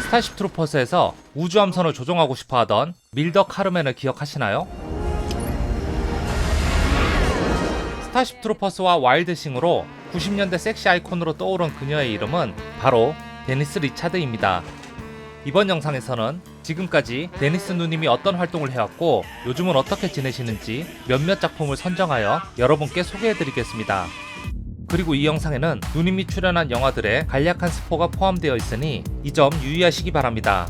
스타쉽 트루퍼스에서 우주함선을 조종하고 싶어하던 밀더 카르멘을 기억하시나요? 스타쉽 트루퍼스와 와일드싱으로 90년대 섹시 아이콘으로 떠오른 그녀의 이름은 바로 데니스 리차드입니다. 이번 영상에서는 지금까지 데니스 누님이 어떤 활동을 해왔고 요즘은 어떻게 지내시는지 몇몇 작품을 선정하여 여러분께 소개해드리겠습니다. 그리고 이 영상에는 누님이 출연한 영화들의 간략한 스포가 포함되어 있으니 이 점 유의하시기 바랍니다.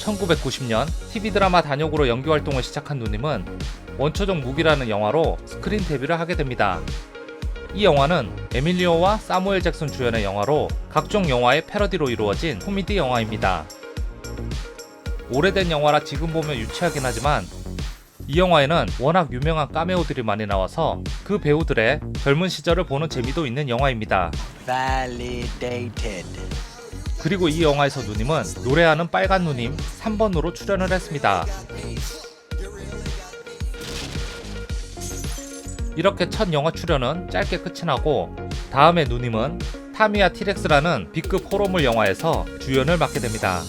1990년 TV 드라마 단역으로 연기 활동을 시작한 누님은 원초적 무기라는 영화로 스크린 데뷔를 하게 됩니다. 이 영화는 에밀리오와 사무엘 잭슨 주연의 영화로 각종 영화의 패러디로 이루어진 코미디 영화입니다. 오래된 영화라 지금 보면 유치하긴 하지만 이 영화에는 워낙 유명한 카메오들이 많이 나와서 그 배우들의 젊은 시절을 보는 재미도 있는 영화입니다. Validated. 그리고 이 영화에서 누님은 노래하는 빨간 누님 3번으로 출연을 했습니다. 이렇게 첫 영화 출연은 짧게 끝이 나고 다음에 누님은 타미와 티렉스라는 B급 호러물 영화에서 주연을 맡게 됩니다.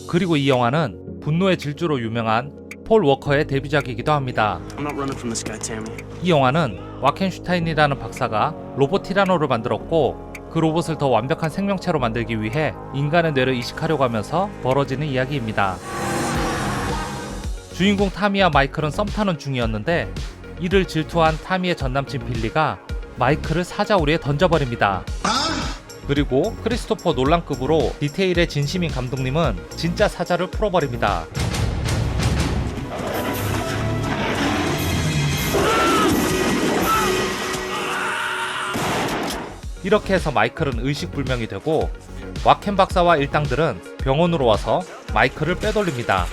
그리고 이 영화는 분노의 질주로 유명한 폴 워커의 데뷔작이기도 합니다. I'm not running from this guy, Tammy. 이 영화는 와켄슈타인이라는 박사가 로봇 티라노를 만들었고 그 로봇을 더 완벽한 생명체로 만들기 위해 인간의 뇌를 이식하려고 하면서 벌어지는 이야기입니다. 주인공 타미와 마이클은 썸 타는 중이었는데 이를 질투한 타미의 전남친 빌리가 마이클을 사자우리에 던져버립니다. 그리고 크리스토퍼 놀란급으로 디테일에 진심인 감독님은 진짜 사자를 풀어버립니다. 이렇게 해서 마이클은 의식불명이 되고 와켄 박사와 일당들은 병원으로 와서 마이클을 빼돌립니다.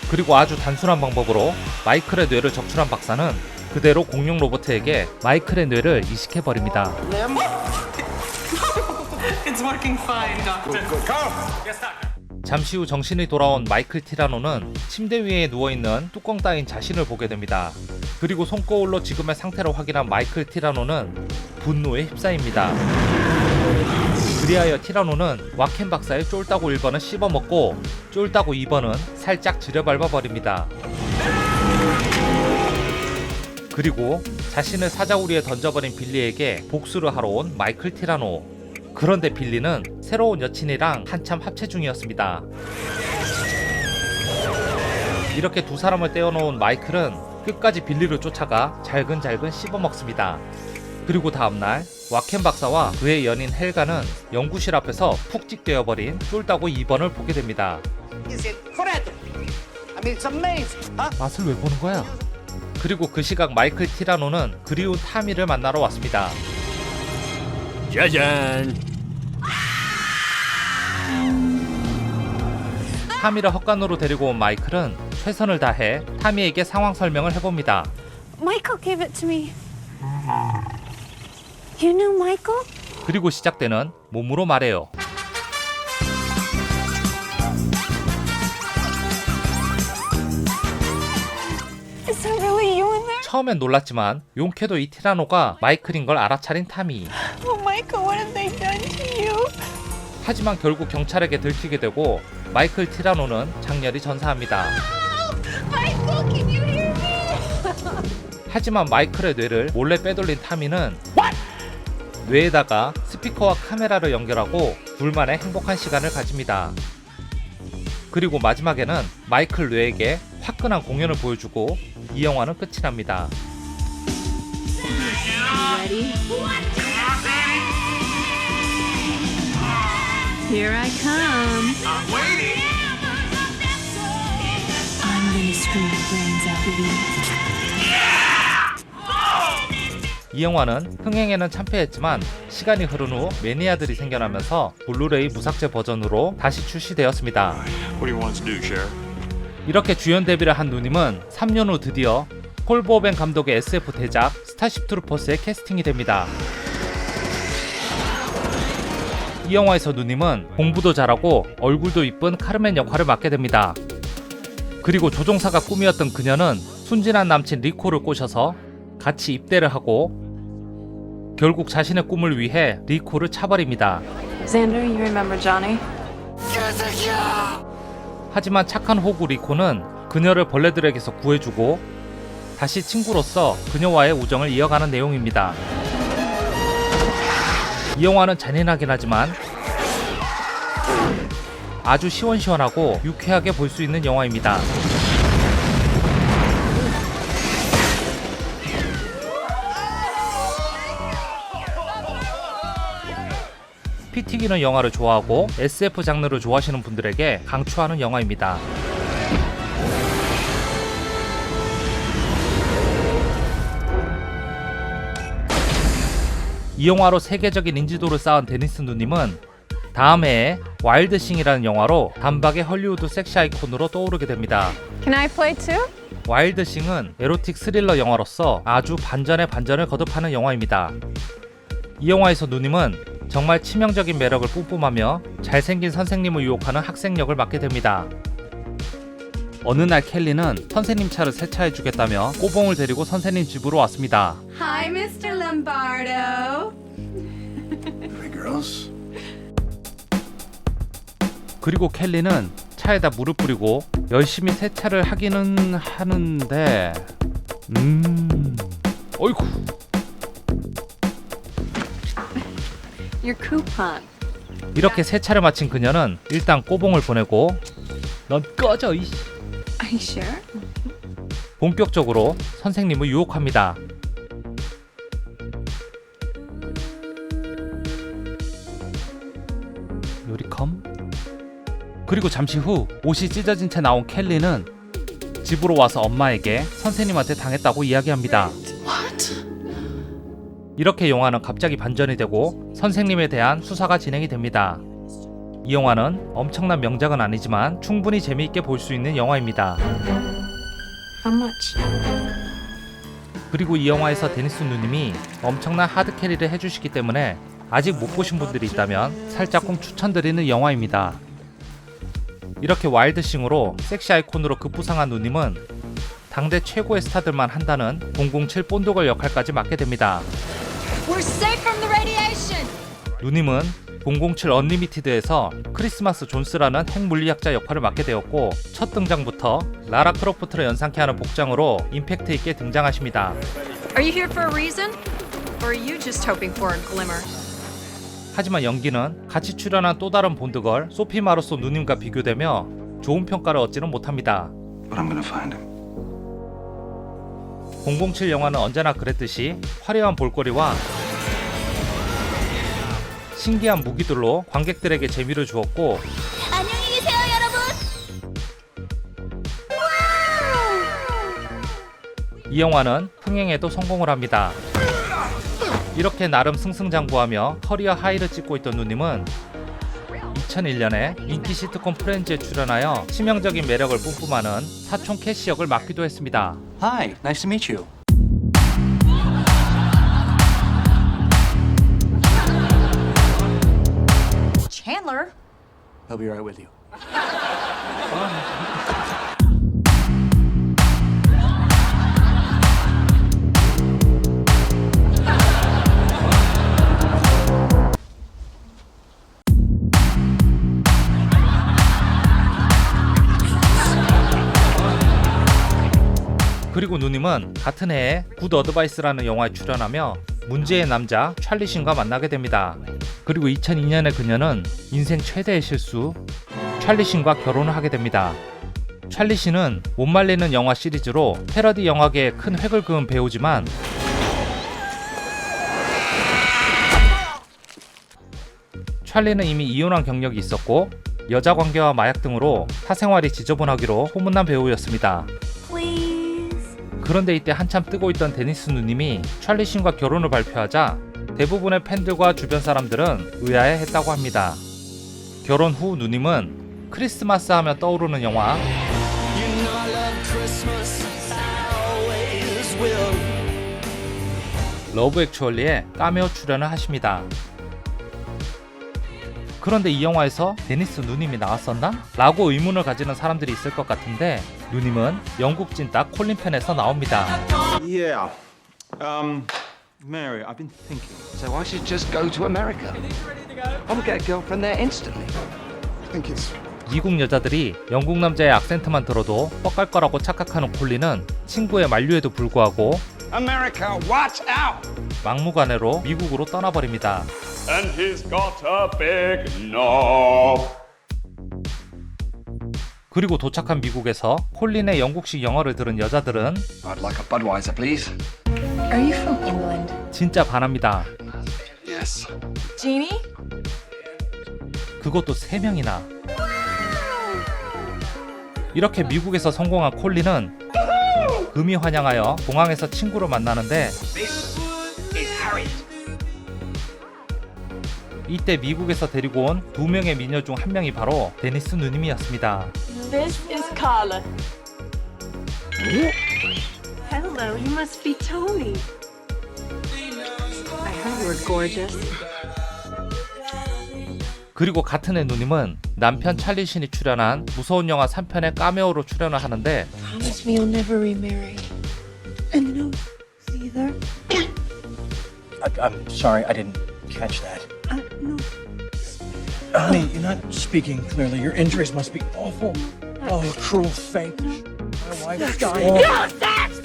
그리고 아주 단순한 방법으로 마이클의 뇌를 적출한 박사는 그대로 공룡 로봇에게 마이클의 뇌를 이식해버립니다. It's working fine, Doctor. Yes, Doctor. 잠시 후 정신이 돌아온 마이클 티라노는 침대 위에 누워있는 뚜껑 따인 자신을 보게 됩니다. 그리고 손거울로 지금의 상태를 확인한 마이클 티라노는 분노에 휩싸입니다. 그리하여 티라노는 와켄 박사의 쫄따구 1번을 씹어먹고 쫄따구 2번은 살짝 지려밟아버립니다. 그리고 자신을 사자우리에 던져버린 빌리에게 복수를 하러 온 마이클 티라노. 그런데 빌리는 새로운 여친이랑 한참 합체 중이었습니다. 이렇게 두 사람을 떼어놓은 마이클은 끝까지 빌리를 쫓아가 잘근잘근 씹어먹습니다. 그리고 다음날 와켄 박사와 그의 연인 헬가는 연구실 앞에서 푹 찍되어버린 쫄따구 2번을 보게 됩니다. 맛을 왜 보는 거야? 그리고 그 시각 마이클 티라노는 그리운 타미를 만나러 왔습니다. 짜잔. 타미를 헛간으로 데리고 온 마이클은 최선을 다해 타미에게 상황 설명을 해봅니다. Michael gave it to me. You knew Michael? 그리고 시작되는 몸으로 말해요. Is that really you in there? 처음엔 놀랐지만 용케도 이 티라노가 마이클인 걸 알아차린 타미. Oh, Michael, what have they done to you? 하지만 결국 경찰에게 들키게 되고 마이클 티라노는 장렬히 전사합니다. Michael, can you hear me? 하지만 마이클의 뇌를 몰래 빼돌린 타미는 뇌에다가 스피커와 카메라를 연결하고 둘만의 행복한 시간을 가집니다. 그리고 마지막에는 마이클 뇌에게 화끈한 공연을 보여주고 이 영화는 끝이 납니다. Ready? Here I come. I'm waiting. I'm gonna screw your brains out of you. 이 영화는 흥행에는 참패했지만 시간이 흐른 후 매니아들이 생겨나면서 블루레이 무삭제 버전으로 다시 출시되었습니다. What do you want us to do, Sheriff? 이렇게 주연 데뷔를 한 누님은 3년 후 드디어 폴 버벤 감독의 SF 대작 스타쉽 트루퍼스에 캐스팅이 됩니다. 이 영화에서 누님은 공부도 잘하고 얼굴도 이쁜 카르멘 역할을 맡게 됩니다. 그리고 조종사가 꿈이었던 그녀는 순진한 남친 리코를 꼬셔서 같이 입대를 하고 결국 자신의 꿈을 위해 리코를 차버립니다. Xander, you remember Johnny? 하지만 착한 호구 리코는 그녀를 벌레들에게서 구해주고 다시 친구로서 그녀와의 우정을 이어가는 내용입니다. 이 영화는 잔인하긴 하지만 아주 시원시원하고 유쾌하게 볼 수 있는 영화입니다. 피 튀기는 영화를 좋아하고 SF 장르를 좋아하시는 분들에게 강추하는 영화입니다. 이 영화로 세계적인 인지도를 쌓은 데니스 누님은 다음 해에 와일드싱이라는 영화로 단박에 헐리우드 섹시 아이콘으로 떠오르게 됩니다. Can I play too? 와일드싱은 에로틱 스릴러 영화로서 아주 반전에 반전을 거듭하는 영화입니다. 이 영화에서 누님은 정말 치명적인 매력을 뿜뿜하며 잘생긴 선생님을 유혹하는 학생 역을 맡게 됩니다. 어느 날 켈리는 선생님 차를 세차해주겠다며 꼬봉을 데리고 선생님 집으로 왔습니다. Hi, Mr. Lombardo. Hey, girls. 그리고 켈리는 차에다 물을 뿌리고 열심히 세차를 하기는 하는데 어이구. Your coupon. 이렇게 세차를 마친 그녀는 일단 꼬봉을 보내고 넌 꺼져 이씨. Are you sure? 본격적으로 선생님을 유혹합니다. 요리컴? 그리고 잠시 후 옷이 찢어진 채 나온 켈리는 집으로 와서 엄마에게 선생님한테 당했다고 이야기합니다. 이렇게 영화는 갑자기 반전이 되고 선생님에 대한 수사가 진행이 됩니다. 이 영화는 엄청난 명작은 아니지만 충분히 재미있게 볼 수 있는 영화입니다. How much? 그리고 이 영화에서 데니스 누님이 엄청난 하드캐리를 해주시기 때문에 아직 못 보신 분들이 있다면 살짝쿵 추천드리는 영화입니다. 이렇게 와일드싱으로 섹시 아이콘으로 급부상한 누님은 당대 최고의 스타들만 한다는 007 본드걸 역할까지 맡게 됩니다. We're safe from the radiation. 누님은 007 언리미티드에서 크리스마스 존스라는 핵물리학자 역할을 맡게 되었고 첫 등장부터 라라 크로프트를 연상케 하는 복장으로 임팩트 있게 등장하십니다. Are you here for a reason? Or are you just hoping for a glimmer? 하지만 연기는 같이 출연한 또 다른 본드걸 소피 마르소 누님과 비교되며 좋은 평가를 얻지는 못합니다. But I'm gonna find him. 007 영화는 언제나 그랬듯이 화려한 볼거리와 신기한 무기들로 관객들에게 재미를 주었고 안녕히 계세요, 여러분. 이 영화는 흥행에도 성공을 합니다. 이렇게 나름 승승장구하며 커리어 하이를 찍고 있던 누님은 2001년에 인기 시트콤 프렌즈에 출연하여 치명적인 매력을 뿜뿜하는 사촌 캐시 역을 맡기도 했습니다. Hi, nice to meet you. Chandler. I'll be right with you. 그리고 누님은 같은 해에 굿 어드바이스라는 영화에 출연하며 문제의 남자 찰리 신과 만나게 됩니다. 그리고 2002년에 그녀는 인생 최대의 실수 찰리 신과 결혼을 하게 됩니다. 찰리 신은 못 말리는 영화 시리즈로 패러디 영화계에 큰 획을 그은 배우지만 찰리는 이미 이혼한 경력이 있었고 여자 관계와 마약 등으로 사생활이 지저분하기로 소문난 배우였습니다. 그런데 이때 한참 뜨고 있던 데니스 누님이 찰리 신과 결혼을 발표하자 대부분의 팬들과 주변 사람들은 의아해했다고 합니다. 결혼 후 누님은 크리스마스 하면 떠오르는 영화 러브 액츄얼리에 카메오 출연을 하십니다. 그런데 이 영화에서 데니스 누님이 나왔었나? 라고 의문을 가지는 사람들이 있을 것 같은데 누님은 영국 찐따 콜린 펜에서 나옵니다. Yeah. Mary, I've been thinking. So I should just go to America. I'll get a girlfriend there instantly. I think it's 미국 여자들이 영국 남자의 악센트만 들어도 뻑갈 거라고 착각하는 콜린은 친구의 만류에도 불구하고 America, watch out! 막무가내로 미국으로 떠나버립니다. And he's got a big knob. 그리고 도착한 미국에서 콜린의 영국식 영어를 들은 여자들은 I'd like a Budweiser, please. Are you from England? 진짜 반합니다. Yes. Jeannie? 그것도 3명이나. 이렇게 미국에서 성공한 콜린은 금이 환영하여 공항에서 친구를 만나는데 이때 미국에서 데리고 온 2명의 미녀 중 1명이 바로 데니스 누님이었습니다. This is Carla. Hello, you must be Tony. I heard you were gorgeous. 그리고 같은 해 누님은 남편 찰리 신이 출연한 무서운 영화 3편의 카메오로 출연을 하는데 Promise me you'll never remarry. And no either. I'm sorry, I didn't catch that. No. Honey, you're not speaking clearly. Your injuries must be awful. Oh, cruel fate. My wife's dying.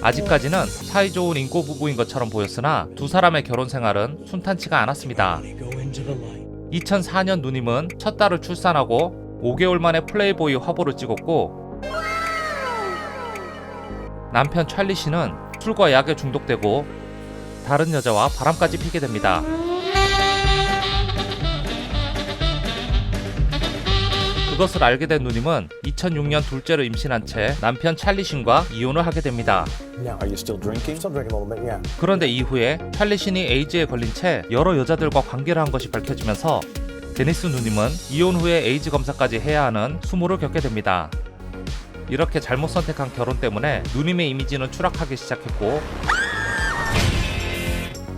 아직까지는 사이좋은 인고 부부인 것처럼 보였으나 두 사람의 결혼 생활은 순탄치가 않았습니다. Go into the light. 2004년 누님은 첫 딸을 출산하고 5개월 만에 플레이보이 화보를 찍었고 남편 찰리 씨는 술과 약에 중독되고 다른 여자와 바람까지 피게 됩니다. 그것을 알게 된 누님은 2006년 둘째를 임신한 채 남편 찰리 신과 이혼을 하게 됩니다. Now, are you still drinking? Still drinking a little bit, yeah. 그런데 이후에 찰리 신이 에이즈에 걸린 채 여러 여자들과 관계를 한 것이 밝혀지면서 데니스 누님은 이혼 후에 에이즈 검사까지 해야 하는 수모를 겪게 됩니다. 이렇게 잘못 선택한 결혼 때문에 누님의 이미지는 추락하기 시작했고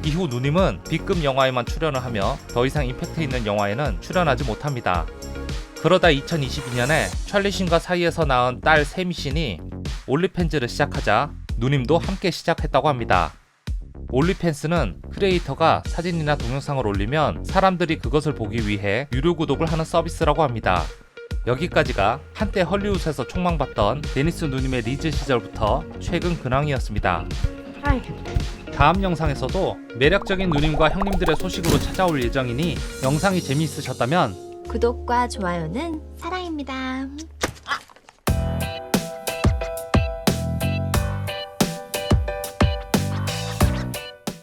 이후 누님은 B급 영화에만 출연을 하며 더 이상 임팩트 있는 영화에는 출연하지 못합니다. 그러다 2022년에 찰리 신과 사이에서 낳은 딸 세미 신이 올리팬즈를 시작하자 누님도 함께 시작했다고 합니다. 올리팬스는 크리에이터가 사진이나 동영상을 올리면 사람들이 그것을 보기 위해 유료 구독을 하는 서비스라고 합니다. 여기까지가 한때 헐리우드에서 촉망받던 데니스 누님의 리즈 시절부터 최근 근황이었습니다. 다음 영상에서도 매력적인 누님과 형님들의 소식으로 찾아올 예정이니 영상이 재미있으셨다면 구독과 좋아요는 사랑입니다.